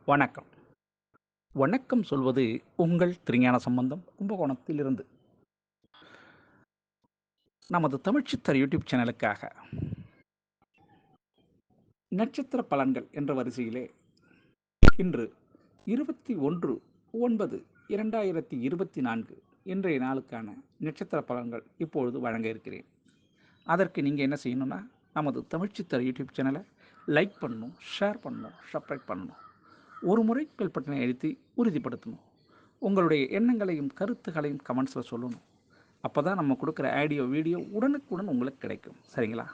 வணக்கம். வணக்கம் சொல்வது உங்கள் திருஞான சம்பந்தம் கும்பகோணத்திலிருந்து. நமது தமிழ்ச்சித்தர் யூடியூப் சேனலுக்காக நட்சத்திர பலன்கள் என்ற வரிசையிலே இன்று 21/9/2024 இன்றைய நாளுக்கான நட்சத்திர பலன்கள் இப்பொழுது வழங்க இருக்கிறேன். அதற்கு நீங்கள் என்ன செய்யணும்னா, நமது தமிழ்ச்சித்தர் யூடியூப் சேனலை லைக் பண்ணணும், ஷேர் பண்ணணும், சப்ஸ்கிரைப் பண்ணணும். ஒரு முறை பெல் பட்டனை அழுத்தி உறுதிப்படுத்தணும். உங்களுடைய எண்ணங்களையும் கருத்துக்களையும் கமெண்ட்ஸில் சொல்லணும். அப்போ தான் நம்ம கொடுக்குற ஆடியோ வீடியோ உடனுக்குடன் உங்களுக்கு கிடைக்கும். சரிங்களா?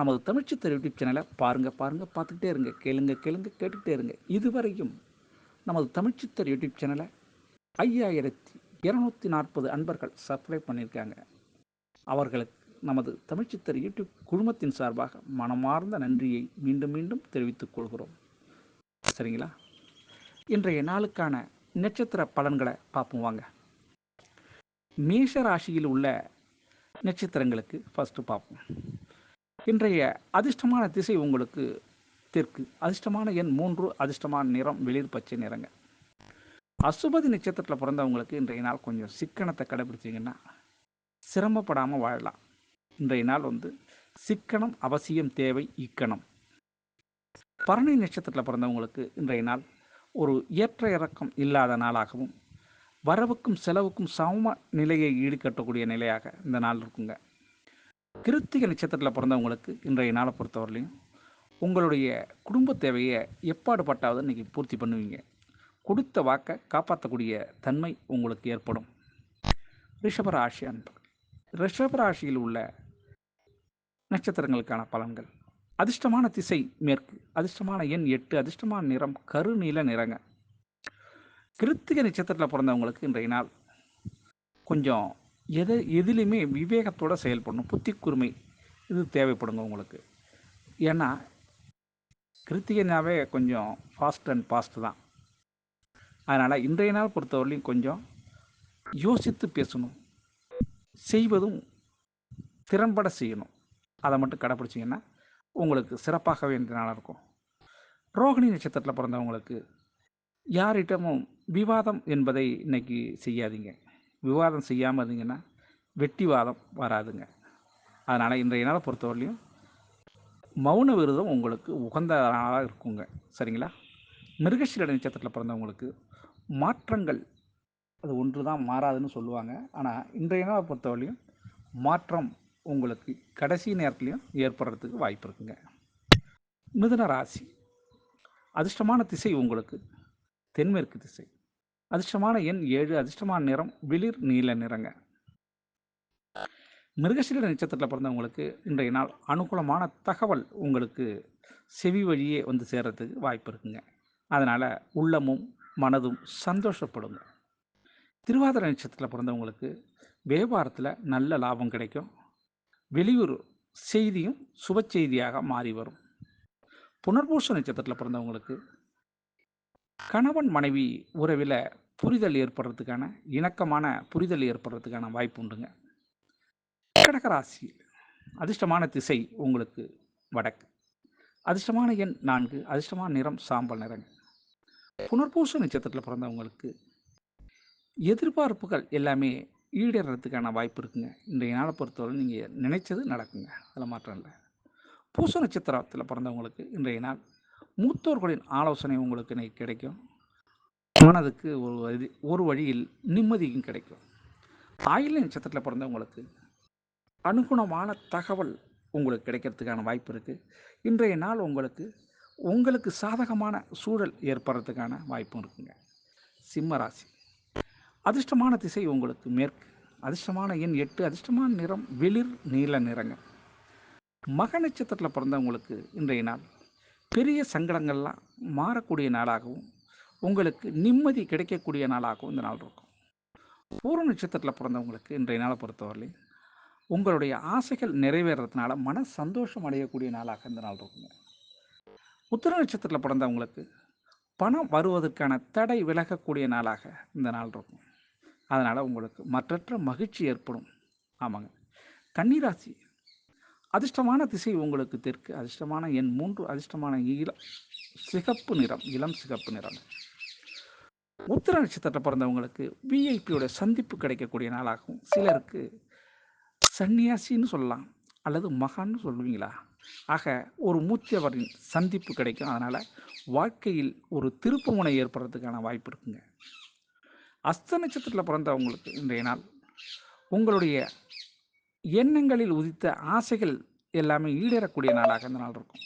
நமது தமிழ்ச்சித்தர் யூடியூப் சேனலை பாருங்கள் பார்த்துக்கிட்டே இருங்க, கேளுங்க கேட்டுக்கிட்டே இருங்க. இதுவரையும் நமது தமிழ்ச்சித்தர் யூடியூப் சேனலை 5240 அன்பர்கள் சப்ஸ்கிரைப் பண்ணியிருக்காங்க. அவர்களுக்கு நமது தமிழ்ச்சித்தர் யூடியூப் குழுமத்தின் சார்பாக மனமார்ந்த நன்றியை மீண்டும் மீண்டும் தெரிவித்துக் கொள்கிறோம். சரிங்களா? இன்றைய நாளுக்கான நட்சத்திர பலன்களை பார்ப்போம் வாங்க. மேஷ ராசியில் உள்ள நட்சத்திரங்களுக்கு ஃபஸ்ட்டு பார்ப்போம். இன்றைய அதிர்ஷ்டமான திசை உங்களுக்கு தெற்கு, அதிர்ஷ்டமான எண் 3, அதிர்ஷ்டமான நிறம் வெளிர் பச்சை நிறங்க. அசுபதி நட்சத்திரத்தில் பிறந்தவங்களுக்கு இன்றைய நாள் கொஞ்சம் சிக்கனத்தை கடைபிடிச்சிங்கன்னா சிரமப்படாமல் வாழலாம். இன்றைய நாள் சிக்கனம் அவசியம் தேவை இக்கணம். பரணி நட்சத்திரத்தில் பிறந்தவங்களுக்கு இன்றைய நாள் ஒரு ஏற்ற இறக்கம் இல்லாத நாளாகவும் வரவுக்கும் செலவுக்கும் சம நிலையை ஈடுகட்டக்கூடிய நிலையாக இந்த நாள் இருக்குங்க. கிருத்திகை நட்சத்திரத்தில் பிறந்தவங்களுக்கு இன்றைய நாளை பொறுத்தவரையிலையும் உங்களுடைய குடும்ப தேவையை எப்பாடுபட்டாவது இன்றைக்கி பூர்த்தி பண்ணுவீங்க. கொடுத்த வாக்கை காப்பாற்றக்கூடிய தன்மை உங்களுக்கு ஏற்படும். ரிஷபராசி அன்பு, ரிஷபராசியில் உள்ள நட்சத்திரங்களுக்கான பலன்கள். அதிர்ஷ்டமான திசை மேற்கு, அதிர்ஷ்டமான எண் 8, அதிர்ஷ்டமான நிறம் கருநீல நிறங்க. கிருத்திகை நட்சத்திரத்தில் பிறந்தவங்களுக்கு இன்றைய நாள் கொஞ்சம் எதிலையுமே விவேகத்தோடு செயல்படணும். புத்தி கூர்மை இது தேவைப்படுங்க உங்களுக்கு. ஏன்னா கிருத்திகைனாவே கொஞ்சம் ஃபாஸ்ட் அண்ட் ஃபாஸ்ட்டு தான். அதனால் இன்றைய நாள் பொறுத்தவரையிலையும் கொஞ்சம் யோசித்து பேசணும், செய்வதும் திறன்பட செய்யணும். அதை மட்டும் கடைப்பிடிச்சிங்கன்னா உங்களுக்கு சிறப்பாகவே இன்றைய நாளாக இருக்கும். ரோகிணி நட்சத்திரத்தில் பிறந்தவங்களுக்கு யாரிடமும் விவாதம் என்பதை இன்றைக்கி செய்யாதீங்க. விவாதம் செய்யாமல் இருந்தீங்கன்னா வெட்டிவாதம் வராதுங்க. அதனால் இன்றைய நாளை பொறுத்தவரையிலையும் மௌன விரதம் உங்களுக்கு உகந்த நாளாக இருக்குங்க. சரிங்களா? மிருகசீரிட நட்சத்திரத்தில் பிறந்தவங்களுக்கு மாற்றங்கள் அது ஒன்று தான் மாறாதுன்னு சொல்லுவாங்க. ஆனால் இன்றைய நாளை பொறுத்தவரையிலையும் மாற்றம் உங்களுக்கு கடைசி நேரத்துலையும் ஏற்படுறதுக்கு வாய்ப்பு இருக்குங்க. மிதுன ராசி, அதிர்ஷ்டமான திசை உங்களுக்கு தென்மேற்கு திசை, அதிர்ஷ்டமான எண் 7, அதிர்ஷ்டமான நிறம் வெளிர் நீல நிறங்க. மிருகசீரிட நட்சத்திரத்தில் பிறந்தவங்களுக்கு இன்றைய நாள் அனுகூலமான தகவல் உங்களுக்கு செவி வழியே சேர்கிறதுக்கு வாய்ப்பு இருக்குங்க. அதனால் உள்ளமும் மனதும் சந்தோஷப்படுங்க. திருவாதிரை நட்சத்திரத்தில் பிறந்தவங்களுக்கு வியாபாரத்தில் நல்ல லாபம் கிடைக்கும். வெளியூர் செய்தியும் சுப செய்தியாக மாறி வரும். புனர்பூச நட்சத்திரத்தில் பிறந்தவங்களுக்கு கணவன் மனைவி உறவில் புரிதல் ஏற்படுறதுக்கான இணக்கமான புரிதல் ஏற்படுறதுக்கான வாய்ப்பு உண்டுங்க. கடகராசி, அதிர்ஷ்டமான திசை உங்களுக்கு வடக்கு, அதிர்ஷ்டமான எண் 4, அதிர்ஷ்டமான நிறம் சாம்பல் நிறங்க. புனர்பூச நட்சத்திரத்தில் பிறந்தவங்களுக்கு எதிர்பார்ப்புகள் எல்லாமே ஈடேறதுக்கான வாய்ப்பு இருக்குங்க. இன்றைய நாளை பொறுத்தவரை நீங்கள் நினைச்சது நடக்குங்க, அதில் மாற்றம் இல்லை. பூச நட்சத்திரத்தில் பிறந்தவங்களுக்கு இன்றைய நாள் மூத்தோர்களின் ஆலோசனை உங்களுக்கு இன்றைக்கி கிடைக்கும். மனதுக்கு ஒரு வழியில் நிம்மதியும் கிடைக்கும். ஆயில்ய நட்சத்திரத்தில் பிறந்தவங்களுக்கு அனுகுணமான தகவல் உங்களுக்கு கிடைக்கிறதுக்கான வாய்ப்பு இருக்குது. இன்றைய நாள் உங்களுக்கு சாதகமான சூழல் ஏற்படுறதுக்கான வாய்ப்பும் இருக்குங்க. சிம்ம ராசி, அதிர்ஷ்டமான திசை உங்களுக்கு மேற்கு, அதிர்ஷ்டமான எண் 8, அதிர்ஷ்டமான நிறம் வெளிர் நீல நிறங்க. மக நட்சத்திரத்தில் பிறந்தவங்களுக்கு இன்றைய நாள் பெரிய சங்கடங்கள்லாம் மாறக்கூடிய நாளாகவும் உங்களுக்கு நிம்மதி கிடைக்கக்கூடிய நாளாகவும் இந்த நாள் இருக்கும். பூர்வ நட்சத்திரத்தில் பிறந்தவங்களுக்கு இன்றைய நாளை பொறுத்தவரையிலையும் உங்களுடைய ஆசைகள் நிறைவேறதுனால மன சந்தோஷம் அடையக்கூடிய நாளாக இந்த நாள் இருக்குங்க. உத்திர நட்சத்திரத்தில் பிறந்தவங்களுக்கு பணம் வருவதற்கான தடை விலகக்கூடிய நாளாக இந்த நாள் இருக்கும். அதனால் உங்களுக்கு மற்றற்ற மகிழ்ச்சி ஏற்படும். ஆமாங்க. கன்னிராசி, அதிர்ஷ்டமான திசை உங்களுக்கு தெற்கு, அதிர்ஷ்டமான எண் 3, அதிர்ஷ்டமான சிகப்பு நிறம், இளம் சிகப்பு நிறம். உத்திர நட்சத்திரத்தில் பிறந்தவங்களுக்கு விஐபியோட சந்திப்பு கிடைக்கக்கூடிய நாளாகும். சிலருக்கு சன்னியாசின்னு சொல்லலாம் அல்லது மகான்னு சொல்லுவீங்களா. ஆக ஒரு மூச்சவரின் சந்திப்பு கிடைக்கும். அதனால் வாழ்க்கையில் ஒரு திருப்புமுனை ஏற்படுறதுக்கான வாய்ப்பு இருக்குங்க. அஸ்த நட்சத்திரத்தில் பிறந்தவங்களுக்கு இன்றைய நாள் உங்களுடைய எண்ணங்களில் உதித்த ஆசைகள் எல்லாமே ஈடேறக்கூடிய நாளாக இந்த நாள் இருக்கும்.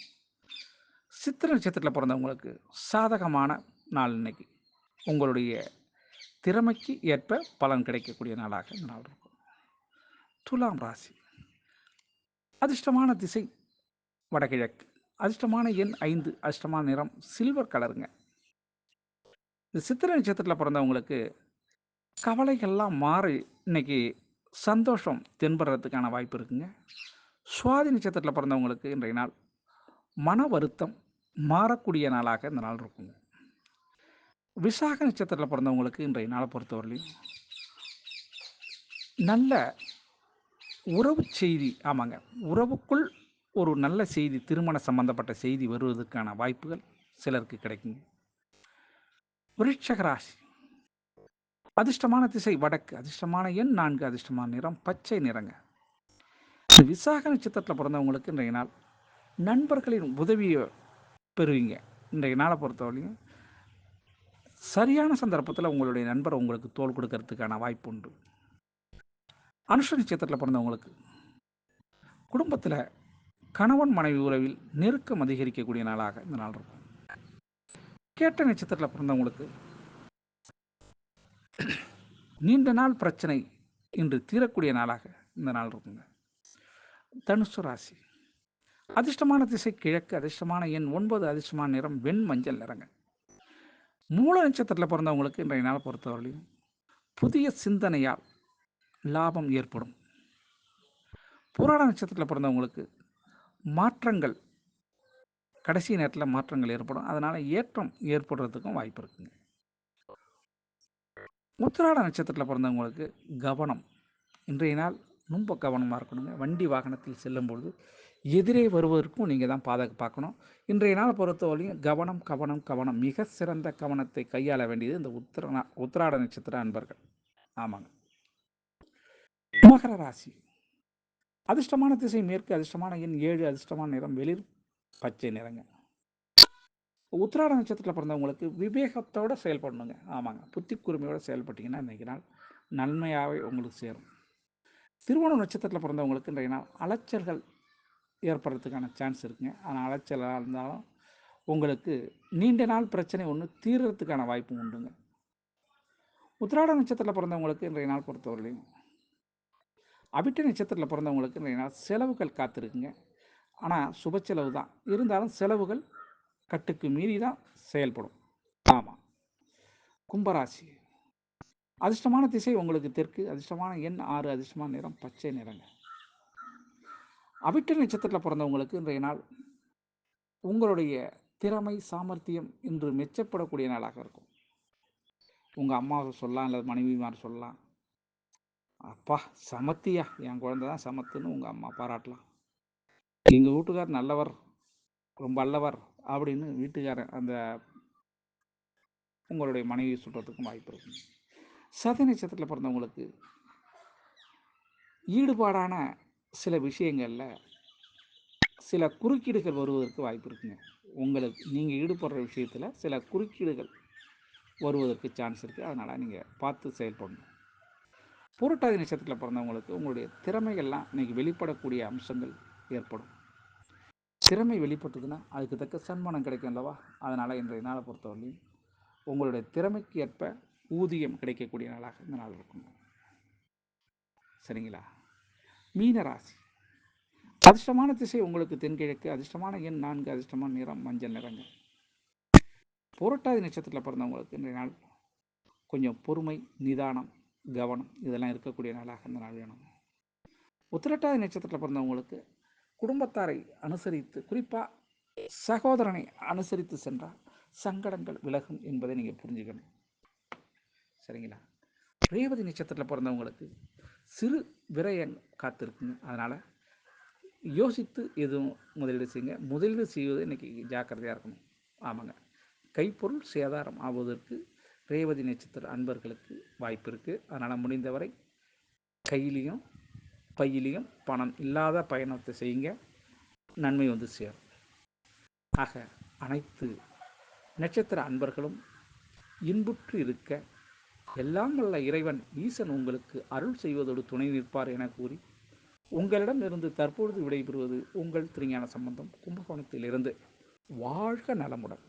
சித்திர நட்சத்திரத்தில் பிறந்தவங்களுக்கு சாதகமான நாள் இன்னைக்கு. உங்களுடைய திறமைக்கு ஏற்ப பலன் கிடைக்கக்கூடிய நாளாக இந்த நாள் இருக்கும். துலாம் ராசி. அதிர்ஷ்டமான திசை வடகிழக்கு. அதிர்ஷ்டமான எண் 5. அதிர்ஷ்டமான நிறம் சில்வர் கலருங்க. இந்த சித்திரை நட்சத்திரத்தில் பிறந்தவங்களுக்கு கவலைகள்லாம் மாறி இன்னைக்கு சந்தோஷம் தென்படுறதுக்கான வாய்ப்பு இருக்குங்க. சுவாதி நட்சத்திரத்தில் பிறந்தவங்களுக்கு இன்றைய நாள் மன வருத்தம் மாறக்கூடிய நாளாக இந்த நாள் இருக்குங்க. விசாக நட்சத்திரத்தில் பிறந்தவங்களுக்கு இன்றைய நாளை பொறுத்தவரையிலையும் நல்ல உறவு செய்தி, ஆமாங்க, உறவுக்குள் ஒரு நல்ல செய்தி, திருமண சம்பந்தப்பட்ட செய்தி வருவதற்கான வாய்ப்புகள் சிலருக்கு கிடைக்குங்க. விருட்சக ராசி. அதிர்ஷ்டமான திசை வடக்கு. அதிர்ஷ்டமான எண் 4. அதிர்ஷ்டமான நிறம் பச்சை நிறங்க. விசாக நட்சத்திரத்தில் பிறந்தவங்களுக்கு இன்றைய நாள் நண்பர்களின் உதவியை பெறுவீங்க. இன்றைய நாளை பொறுத்தவரையும் சரியான சந்தர்ப்பத்தில் உங்களுடைய நண்பர் உங்களுக்கு தோள் கொடுக்கறதுக்கான வாய்ப்பு உண்டு. அனுஷ நட்சத்திரத்தில் பிறந்தவங்களுக்கு குடும்பத்தில் கணவன் மனைவி உறவில் நெருக்கம் அதிகரிக்கக்கூடிய நாளாக இந்த நாள் இருக்கும். கேட்ட நட்சத்திரத்தில் பிறந்தவங்களுக்கு நீண்ட நாள் பிரச்சனை இன்று தீரக்கூடிய நாளாக இந்த நாள் இருக்குங்க. தனுசு ராசி. அதிர்ஷ்டமான திசை கிழக்கு. அதிர்ஷ்டமான எண் 9. அதிர்ஷ்டமான நிறம் வெண் மஞ்சள் நிறங்க. மூல நட்சத்திரத்தில் பிறந்தவங்களுக்கு இன்றைய நாள் பொறுத்தவரையிலும் புதிய சிந்தனையால் லாபம் ஏற்படும். புராண நட்சத்திரத்தில் பிறந்தவங்களுக்கு மாற்றங்கள், கடைசி நேரத்தில் மாற்றங்கள் ஏற்படும். அதனால் ஏற்றம் ஏற்படுறதுக்கும் வாய்ப்பு இருக்குங்க. உத்திராட நட்சத்திரத்தில் பிறந்தவங்களுக்கு கவனம். இன்றைய நாள் ரொம்ப கவனமாக இருக்கணுங்க. வண்டி வாகனத்தில் செல்லும்பொழுது எதிரே வருவதற்கும் நீங்கள் தான் பாதகம் பார்க்கணும். இன்றைய நாளை பொறுத்தவரையும் கவனம் கவனம் கவனம், மிக சிறந்த கவனத்தை கையாள வேண்டியது இந்த உத்திராட நட்சத்திர அன்பர்கள். ஆமாங்க. மகர ராசி. அதிர்ஷ்டமான திசை மேற்கு. அதிர்ஷ்டமான எண் 7. அதிர்ஷ்டமான நிறம் வெளிர் பச்சை நிறங்க. உத்திராட நட்சத்திரத்தில் பிறந்தவங்களுக்கு விவேகத்தோடு செயல்படணுங்க. ஆமாங்க, புத்தி கூர்மையோடு செயல்பட்டீங்கன்னா இன்றைக்கி நாள் நன்மையாகவே உங்களுக்கு சேரும். திருவோணம் நட்சத்திரத்தில் பிறந்தவங்களுக்கு இன்றைய நாள் அலைச்சல்கள் ஏற்படுறதுக்கான சான்ஸ் இருக்குங்க. ஆனால் அலைச்சலாக இருந்தாலும் உங்களுக்கு நீண்ட நாள் பிரச்சனை ஒன்று தீர்றதுக்கான வாய்ப்பும் உண்டுங்க. உத்திராட நட்சத்திரத்தில் பிறந்தவங்களுக்கு இன்றைய நாள் பொறுத்தவரையிலையும் அவிட்ட நட்சத்திரத்தில் பிறந்தவங்களுக்கு இன்றைய நாள் செலவுகள் காத்திருக்குங்க. ஆனால் சுப செலவு தான் இருந்தாலும் செலவுகள் கட்டுக்கு மீறி தான் செயல்படும். ஆமாம். கும்பராசி. அதிர்ஷ்டமான திசை உங்களுக்கு தெற்கு. அதிர்ஷ்டமான எண் 6. அதிர்ஷ்டமான நிறம் பச்சை நிறங்க. அவிட்ட நட்சத்திரத்தில் பிறந்தவங்களுக்கு இன்றைய நாள் உங்களுடைய திறமை சாமர்த்தியம் இன்று மெச்சப்படக்கூடிய நாளாக இருக்கும். உங்கள் அம்மாவை சொல்லலாம், இல்லை மனைவிமார் சொல்லலாம், அப்பா சமத்தியா, என் குழந்தை தான் சமத்துன்னு உங்கள் அம்மா பாராட்டலாம். எங்கள் வீட்டுக்கார் நல்லவர், ரொம்ப அல்லவர் அப்படின்னு வீட்டுக்காரன் அந்த உங்களுடைய மனைவி சொல்கிறதுக்கும் வாய்ப்பு இருக்கும். சதி நட்சத்திரத்தில் பிறந்தவங்களுக்கு ஈடுபாடான சில விஷயங்களில் சில குறுக்கீடுகள் வருவதற்கு வாய்ப்பு இருக்குங்க. உங்களுக்கு நீங்கள் ஈடுபடுற விஷயத்தில் சில குறுக்கீடுகள் வருவதற்கு சான்ஸ் இருக்குது. அதனால் நீங்கள் பார்த்து செயல்படணும். புரட்டாதி நட்சத்திரத்தில் பிறந்தவங்களுக்கு உங்களுடைய திறமைகள்லாம் இன்றைக்கி வெளிப்படக்கூடிய அம்சங்கள் ஏற்படும். திறமை வெளிப்பட்டதுன்னா அதுக்கு தக்க சன்மானம் கிடைக்கும் அல்லவா. அதனால் இன்றைய நாளை பொறுத்தவரையிலும் உங்களுடைய திறமைக்கு ஏற்ப ஊதியம் கிடைக்கக்கூடிய நாளாக இந்த நாள் இருக்கும். சரிங்களா. மீனராசி. அதிர்ஷ்டமான திசை உங்களுக்கு தென்கிழக்கு. அதிர்ஷ்டமான எண் 4. அதிர்ஷ்டமான நிறம் மஞ்சள் நிறங்க. புரட்டாதி நட்சத்திரத்தில் பிறந்தவங்களுக்கு இன்றைய நாள் கொஞ்சம் பொறுமை, நிதானம், கவனம் இதெல்லாம் இருக்கக்கூடிய நாளாக இந்த நாள் வேணும். உத்திரட்டாதி நட்சத்திரத்தில் பிறந்தவங்களுக்கு குடும்பத்தாரை அனுசரித்து, குறிப்பாக சகோதரனை அனுசரித்து சென்றால் சங்கடங்கள் விலகும் என்பதை நீங்கள் புரிஞ்சுக்கணும். சரிங்களா. ரேவதி நட்சத்திரத்தில் பிறந்தவங்களுக்கு சிறு விரயம் காத்திருக்குங்க. அதனால் யோசித்து எதுவும் முதலீடு செய்யுங்க. முதலீடு செய்வது இன்றைக்கி ஜாக்கிரதையாக இருக்கணும். ஆமாங்க. கைப்பொருள் சேதாரம் ஆவதற்கு ரேவதி நட்சத்திர அன்பர்களுக்கு வாய்ப்பு இருக்குது. அதனால் முடிந்தவரை கையிலையும் பையிலையும் பணம் இல்லாத பயணத்தை செய்யுங்க, நன்மை வந்து சேரும். ஆக அனைத்து நட்சத்திர அன்பர்களும் இன்புற்று இருக்க எல்லாம் வல்ல இறைவன் ஈசன் உங்களுக்கு அருள் செய்வதோடு துணை நிற்பார் என கூறி உங்களிடமிருந்து தற்பொழுது விடைபெறுவது உங்கள் திருஞான சம்பந்தம், கும்பகோணத்திலிருந்து. வாழ்க நலமுடன்.